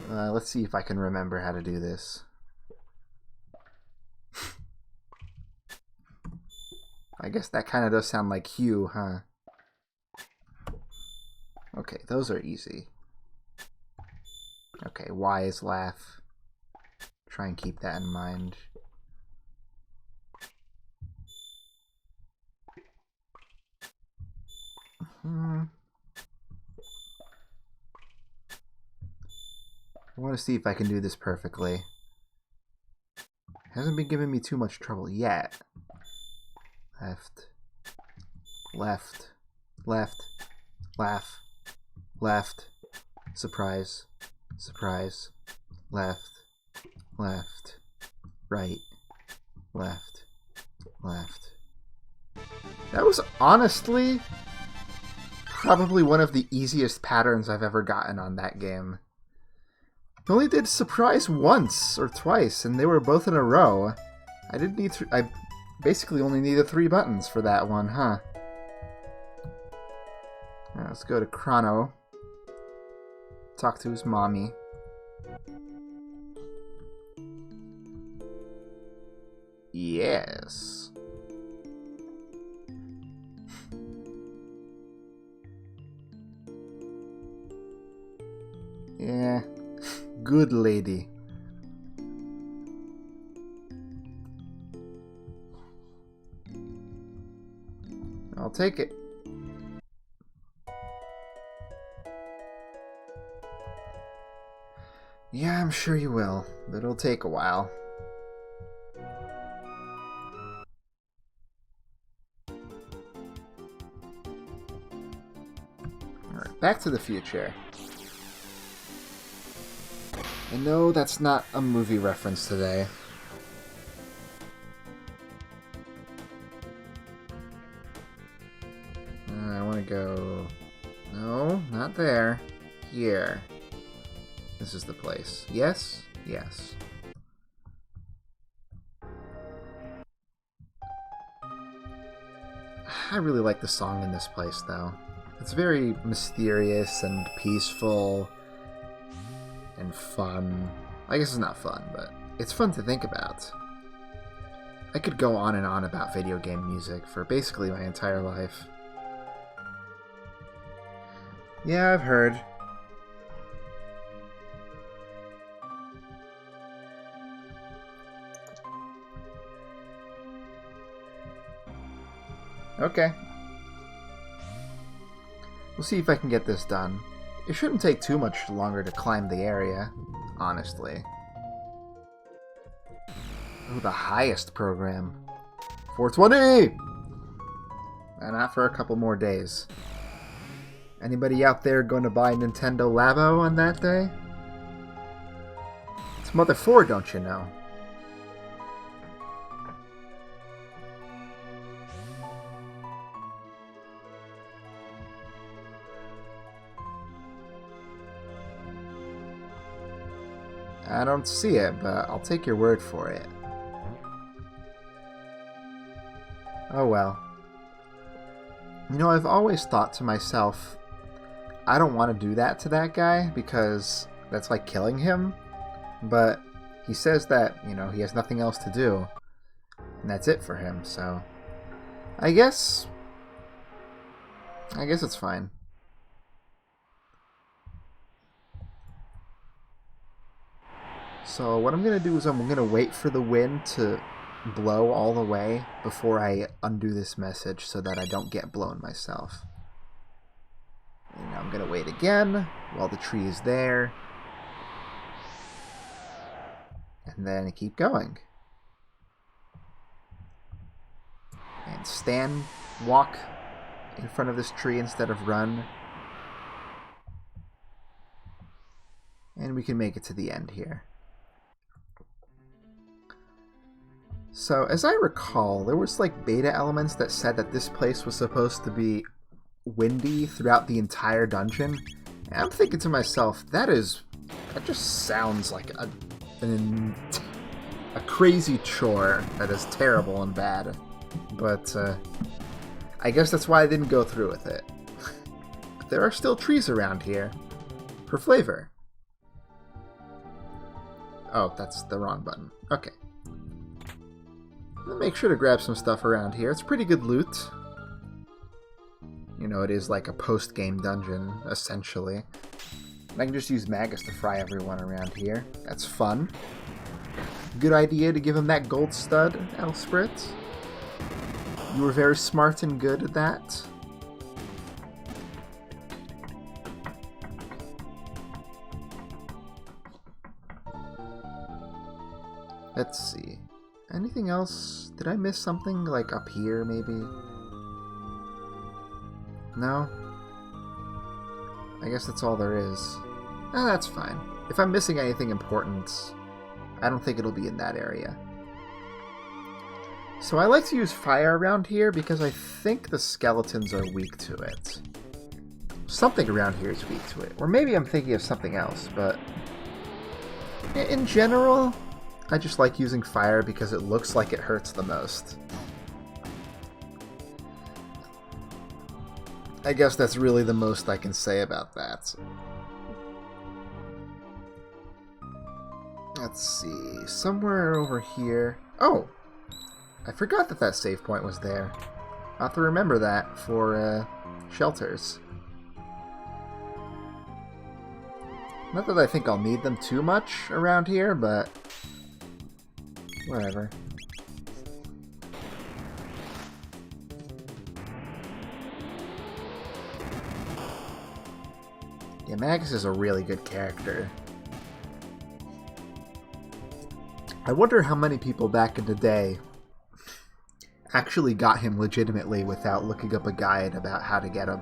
Let's see if I can remember how to do this. I guess that kind of does sound like Hugh, huh? Okay, those are easy. Okay, Y is laugh. Try and keep that in mind. I want to see if I can do this perfectly. Hasn't been giving me too much trouble yet. Left. Left. Left. Laugh. Left. Surprise. Surprise. Left. Left. Right. Left. Left. That was honestly probably one of the easiest patterns I've ever gotten on that game. I only did surprise once or twice, and they were both in a row. I didn't need I basically only needed 3 buttons for that one, huh? Now let's go to Chrono. Talk to his mommy. Yes. Yeah. Good lady. I'll take it. Yeah, I'm sure you will, but it'll take a while. Alright, Back to the Future. I know that's not a movie reference today. I want to go... No, not there. Here. This is the place. Yes? Yes. I really like the song in this place, though. It's very mysterious and peaceful and fun. I guess it's not fun, but it's fun to think about. I could go on and on about video game music for basically my entire life. Yeah, I've heard. Okay. We'll see if I can get this done. It shouldn't take too much longer to climb the area, honestly. Oh, the highest program. 420! And not for a couple more days. Anybody out there going to buy Nintendo Labo on that day? It's Mother 4, don't you know? I don't see it, but I'll take your word for it. Oh well. You know, I've always thought to myself, I don't want to do that to that guy because that's like killing him. But he says that, you know, he has nothing else to do. And that's it for him, so... I guess it's fine. So what I'm going to do is I'm going to wait for the wind to blow all the way before I undo this message so that I don't get blown myself. And I'm going to wait again while the tree is there. And then keep going. And walk in front of this tree instead of run. And we can make it to the end here. So, as I recall, there was like beta elements that said that this place was supposed to be windy throughout the entire dungeon. And I'm thinking to myself, that just sounds like a crazy chore that is terrible and bad. But I guess that's why I didn't go through with it. There are still trees around here. For flavor. Oh, that's the wrong button. Okay. I'll make sure to grab some stuff around here. It's pretty good loot. You know, it is like a post-game dungeon, essentially. And I can just use Magus to fry everyone around here. That's fun. Good idea to give him that gold stud, Elsprit. You were very smart and good at that. Let's see. Anything else? Did I miss something, like up here, maybe? No? I guess that's all there is. Ah, that's fine. If I'm missing anything important, I don't think it'll be in that area. So I like to use fire around here because I think the skeletons are weak to it. Something around here is weak to it. Or maybe I'm thinking of something else, but in general, I just like using fire because it looks like it hurts the most. I guess that's really the most I can say about that. Let's see, somewhere over here... Oh! I forgot that that save point was there. I'll have to remember that for shelters. Not that I think I'll need them too much around here, but... whatever. Yeah, Magus is a really good character. I wonder how many people back in the day actually got him legitimately without looking up a guide about how to get him.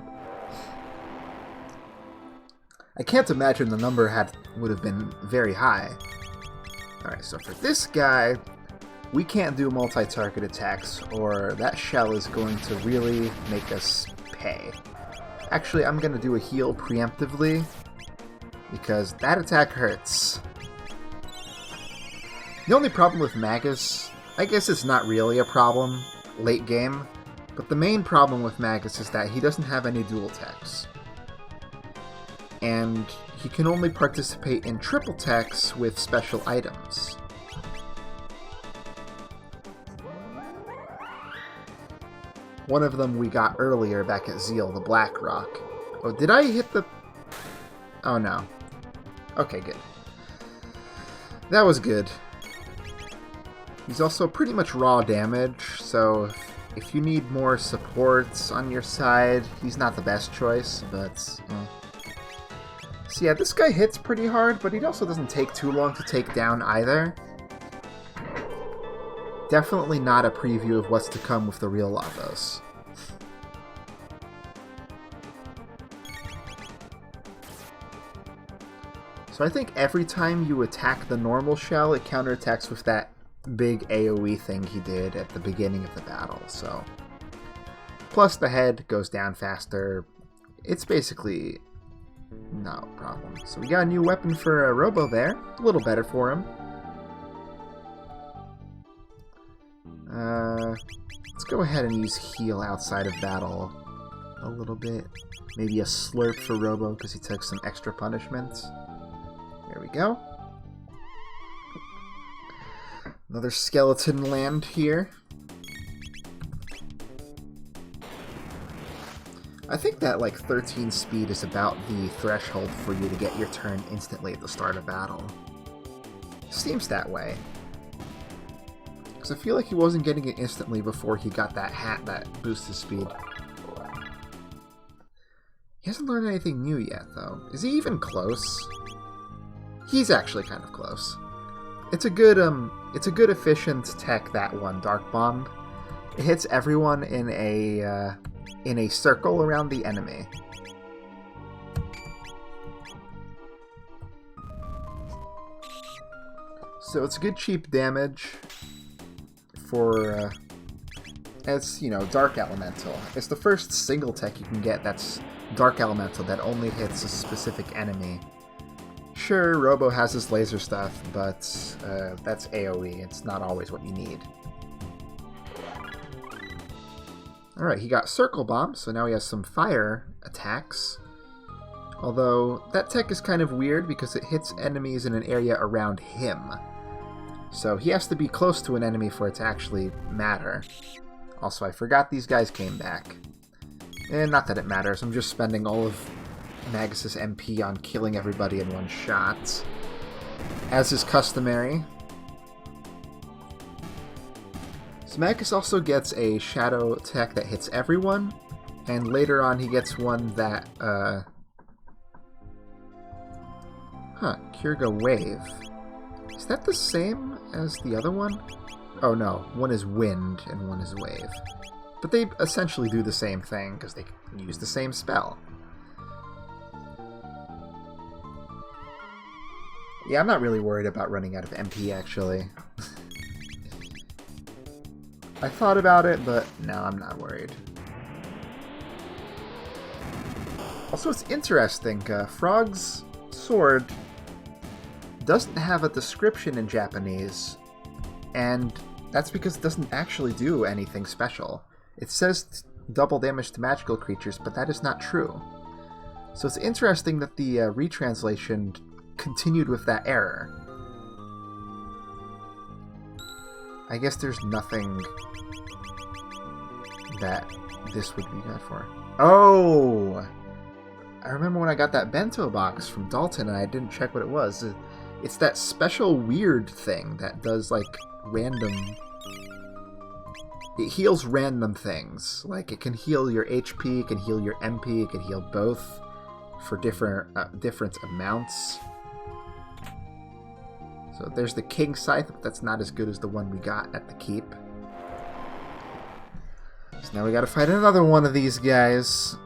I can't imagine the number would have been very high. Alright, so for this guy, we can't do multi-target attacks, or that shell is going to really make us pay. Actually, I'm going to do a heal preemptively, because that attack hurts. The only problem with Magus, I guess it's not really a problem late game, but the main problem with Magus is that he doesn't have any dual techs. And he can only participate in triple techs with special items. One of them we got earlier back at Zeal, the Black Rock. Oh, did I hit the... Oh, no. Okay, good. That was good. He's also pretty much raw damage, so if you need more supports on your side, he's not the best choice, but... So yeah, this guy hits pretty hard, but he also doesn't take too long to take down either. Definitely not a preview of what's to come with the real Lavos. So I think every time you attack the normal shell, it counterattacks with that big AoE thing he did at the beginning of the battle, so... Plus the head goes down faster. It's basically no problem. So we got a new weapon for Robo there. A little better for him. Let's go ahead and use heal outside of battle a little bit. Maybe a slurp for Robo because he took some extra punishments. There we go. Another skeleton land here. I think that like 13 speed is about the threshold for you to get your turn instantly at the start of battle. Seems that way. Because I feel like he wasn't getting it instantly before he got that hat that boosts his speed. He hasn't learned anything new yet, though. Is he even close? He's actually kind of close. It's a good efficient tech, that one, Dark Bomb. It hits everyone in a circle around the enemy. So it's good cheap damage for, as, you know, Dark Elemental. It's the first single tech you can get that's Dark Elemental that only hits a specific enemy. Sure, Robo has his laser stuff, but that's AoE. It's not always what you need. Alright, he got Circle Bomb, so now he has some fire attacks. Although, that tech is kind of weird because it hits enemies in an area around him. So he has to be close to an enemy for it to actually matter. Also, I forgot these guys came back. And not that it matters, I'm just spending all of Magus' MP on killing everybody in one shot. As is customary. So Magus also gets a shadow attack that hits everyone, and later on he gets one that, Kurga Wave. Is that the same as the other one? Oh no, one is Wind and one is Wave. But they essentially do the same thing, because they use the same spell. Yeah, I'm not really worried about running out of MP, actually. I thought about it, but no, I'm not worried. Also, it's interesting, Frog's sword doesn't have a description in Japanese, and that's because it doesn't actually do anything special. It says double damage to magical creatures, but that is not true. So it's interesting that the retranslation continued with that error. I guess there's nothing that this would be good for. Oh! I remember when I got that bento box from Dalton and I didn't check what it was. It's that special weird thing that does, like, random... It heals random things. Like, it can heal your HP, it can heal your MP, it can heal both for different amounts. So there's the King Scythe, but that's not as good as the one we got at the Keep. So now we gotta fight another one of these guys.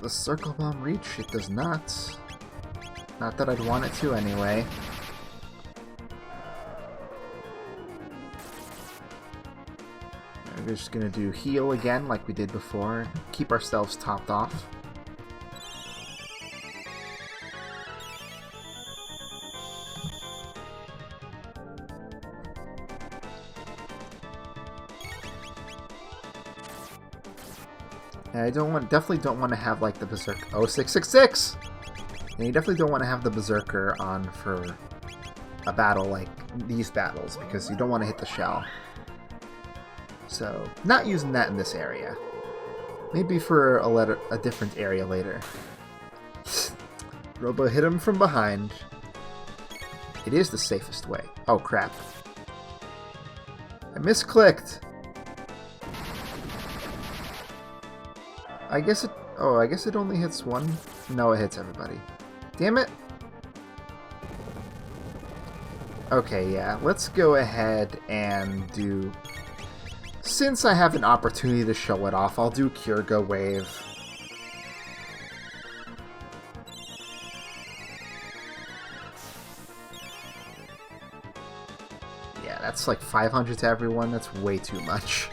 The Circle Bomb reach? It does not. Not that I'd want it to anyway. We're just gonna do heal again like we did before. Keep ourselves topped off. I definitely don't want to have like the Berserker. Oh, 666! And you definitely don't want to have the Berserker on for a battle like these battles because you don't want to hit the shell. So, not using that in this area. Maybe for a different area later. Robo hit him from behind. It is the safest way. Oh crap. I misclicked! I guess it only hits one? No, it hits everybody. Damn it! Okay, yeah, let's go ahead and do... Since I have an opportunity to show it off, I'll do Kurga Wave. Yeah, that's like 500 to everyone, that's way too much.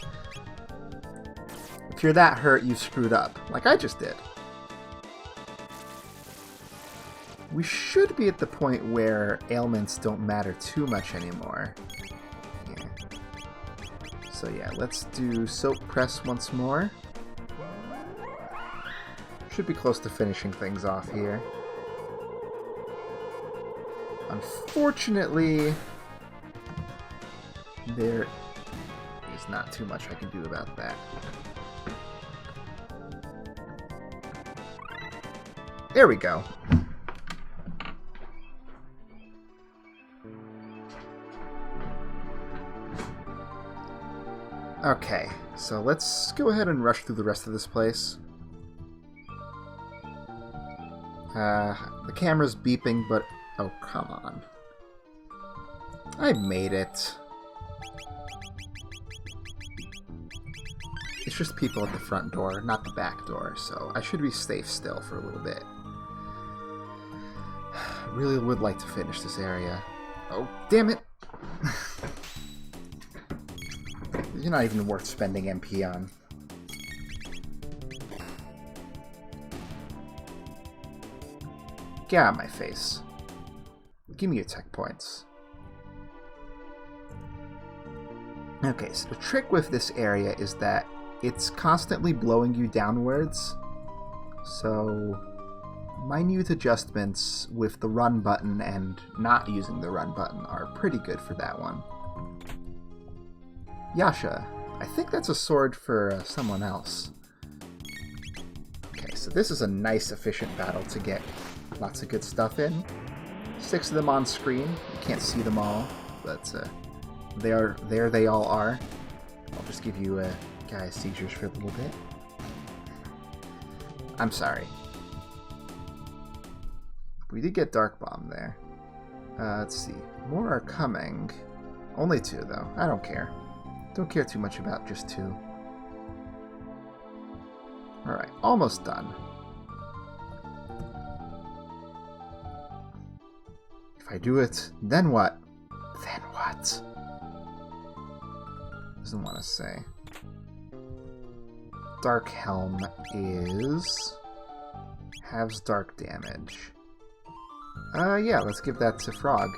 If you're that hurt, you screwed up, like I just did. We should be at the point where ailments don't matter too much anymore. Yeah. So yeah, let's do Soap Press once more. Should be close to finishing things off here. Unfortunately, there is not too much I can do about that. There we go. Okay, so let's go ahead and rush through the rest of this place. The camera's beeping, but... Oh, come on. I made it. It's just people at the front door, not the back door, so I should be safe still for a little bit. Really would like to finish this area. Oh, damn it! You're not even worth spending MP on. Get out of my face. Give me your tech points. Okay, so the trick with this area is that it's constantly blowing you downwards. So minute adjustments with the run button and not using the run button are pretty good for that one. Yasha. I think that's a sword for someone else. Okay, so this is a nice, efficient battle to get lots of good stuff in. 6 of them on screen. You can't see them all, but there they all are. I'll just give you guys seizures for a little bit. I'm sorry. We did get Dark Bomb there. Let's see. More are coming. Only 2, though. I don't care. Don't care too much about just 2. Alright, almost done. If I do it, then what? Then what? Doesn't want to say. Dark Helm is... halves dark damage. Yeah, let's give that to Frog.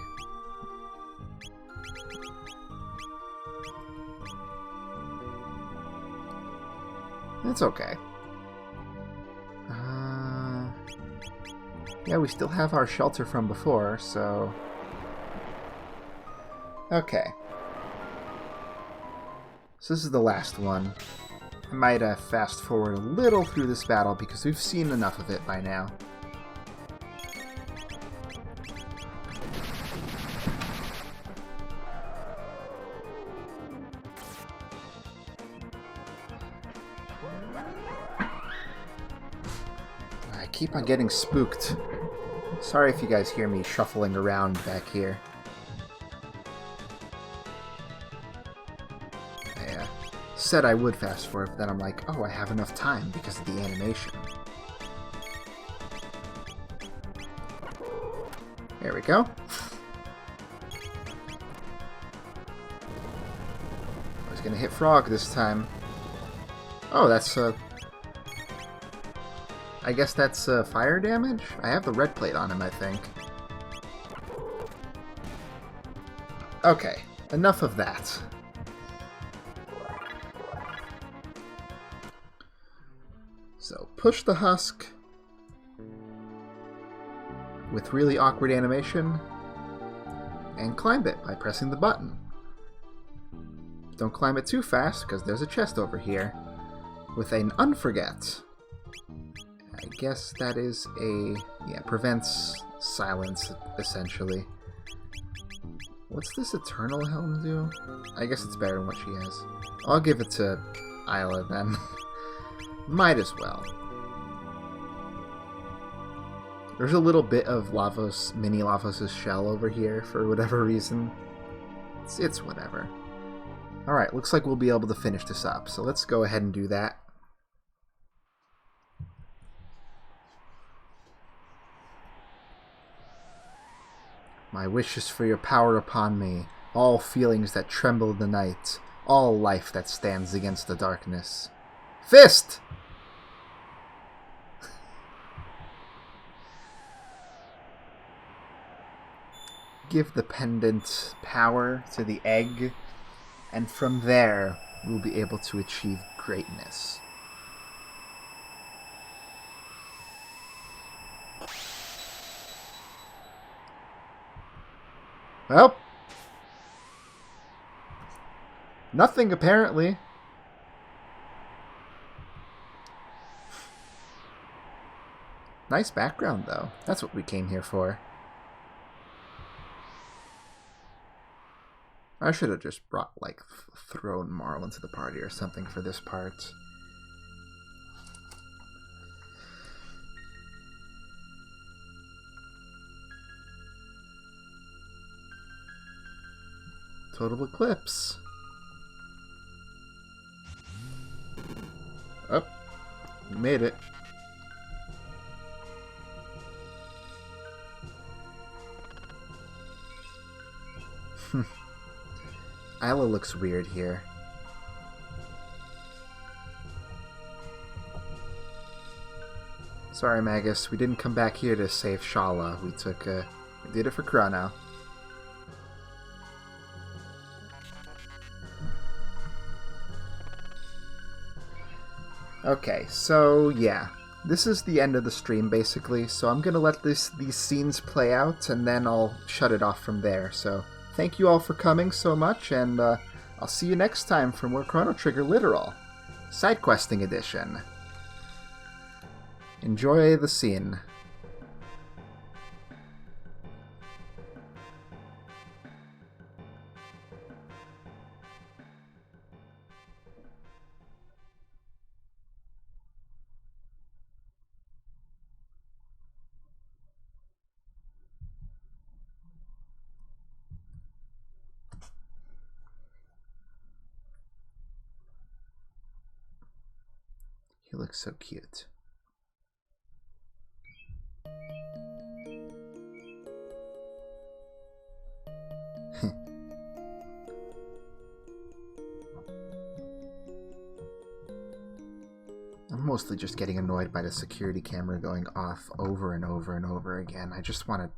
It's okay. Yeah, we still have our shelter from before, so... Okay. So this is the last one. I might fast forward a little through this battle because we've seen enough of it by now. I keep on getting spooked. Sorry if you guys hear me shuffling around back here. I said I would fast forward, but then I'm like, oh, I have enough time because of the animation. There we go. I was gonna hit Frog this time. Oh, that's I guess that's fire damage? I have the red plate on him, I think. Okay, enough of that. So, push the husk with really awkward animation and climb it by pressing the button. Don't climb it too fast because there's a chest over here with an unforget. I guess that is a... yeah, prevents silence, essentially. What's this Eternal Helm do? I guess it's better than what she has. I'll give it to Isla, then. Might as well. There's a little bit of Lavos, mini Lavos' shell over here, for whatever reason. It's whatever. Alright, looks like we'll be able to finish this up, so let's go ahead and do that. My wish is for your power upon me, all feelings that tremble in the night, all life that stands against the darkness. Fist! Give the pendant power to the egg, and from there we'll be able to achieve greatness. Well, nothing apparently. Nice background though. That's what we came here for. I should have just brought, like, thrown Marl into the party or something for this part. Total Eclipse. Oh, we made it. Isla looks weird here. Sorry, Magus. We didn't come back here to save Shala. We did it for Chrono. Okay, so yeah. This is the end of the stream, basically, so I'm gonna let these scenes play out, and then I'll shut it off from there. So, thank you all for coming so much, and I'll see you next time for more Chrono Trigger Literal, Side Questing Edition. Enjoy the scene. He looks so cute. I'm mostly just getting annoyed by the security camera going off over and over and over again. I just want to